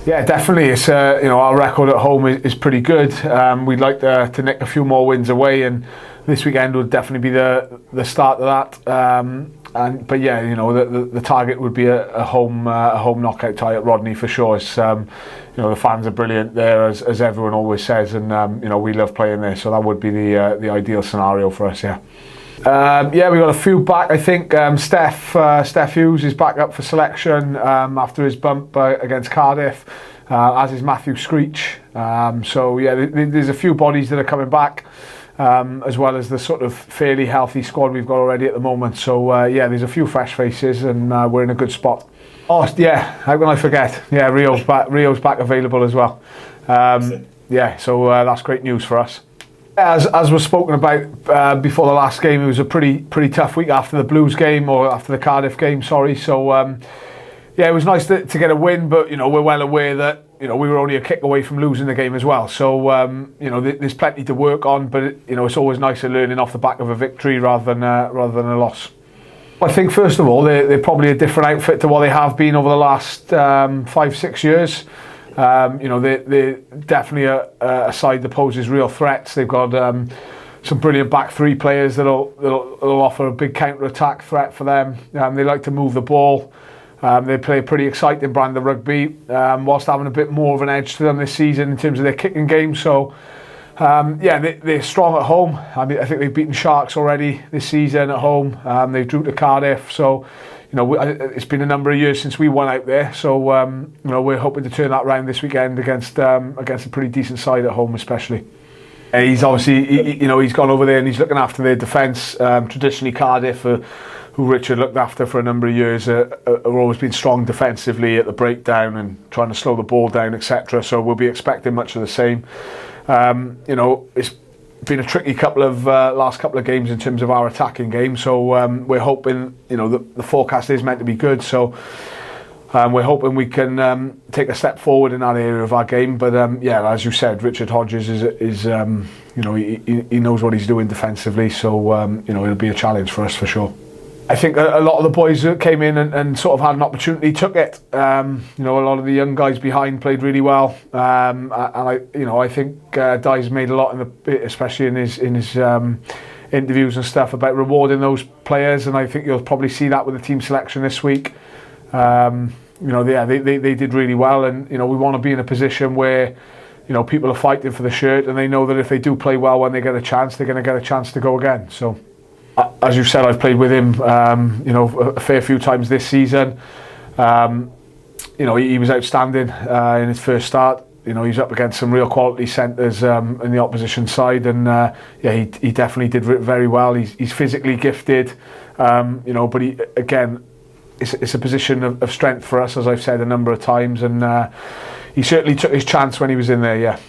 Yeah, definitely. It's our record at home is pretty good. We'd like to nick a few more wins away, and this weekend would definitely be the start of that. But yeah, the target would be a home knockout tie at Rodney for sure. It's the fans are brilliant there, as everyone always says, and we love playing there, so that would be the ideal scenario for us. Yeah. We got a few back. I think Steph Hughes is back up for selection after his bump against Cardiff, as is Matthew Screech. There's a few bodies that are coming back, as well as the sort of fairly healthy squad we've got already at the moment. So there's a few fresh faces, and we're in a good spot. Oh yeah, how can I forget? Yeah, Rio's back available as well. So that's great news for us. As was spoken about before the last game, it was a pretty tough week after the Blues game, or after the Cardiff game, sorry. So it was nice to get a win, but we're well aware that we were only a kick away from losing the game as well. So there's plenty to work on, but it's always nicer learning off the back of a victory rather than a loss. I think first of all they're probably a different outfit to what they have been over the last 5-6 years. They're definitely a side that poses real threats. They've got some brilliant back three players that'll offer a big counter-attack threat for them. They like to move the ball. They play a pretty exciting brand of rugby, whilst having a bit more of an edge to them this season in terms of their kicking game. So, they're strong at home. I mean, I think they've beaten Sharks already this season at home. They drew to Cardiff, so it's been a number of years since we won out there. So we're hoping to turn that around this weekend against a pretty decent side at home, especially. He's obviously he's gone over there and he's looking after their defence. Traditionally, Cardiff, who Richard looked after for a number of years, have always been strong defensively at the breakdown and trying to slow the ball down, etc. So we'll be expecting much of the same. It's been a tricky last couple of games in terms of our attacking game. So we're hoping the forecast is meant to be good. So we're hoping we can take a step forward in that area of our game. But as you said, Richard Hodges is he knows what he's doing defensively. So it'll be a challenge for us for sure. I think a lot of the boys that came in and sort of had an opportunity took it. A lot of the young guys behind played really well, and I think Di's made a lot especially in his interviews and stuff, about rewarding those players, and I think you'll probably see that with the team selection this week. They did really well, and we want to be in a position where people are fighting for the shirt, and they know that if they do play well when they get a chance, they're going to get a chance to go again. So. As you said, I've played with him, a fair few times this season. He was outstanding in his first start. He's up against some real quality centres in the opposition side, and he definitely did very well. He's physically gifted, but it's a position of strength for us, as I've said a number of times, and he certainly took his chance when he was in there. Yeah.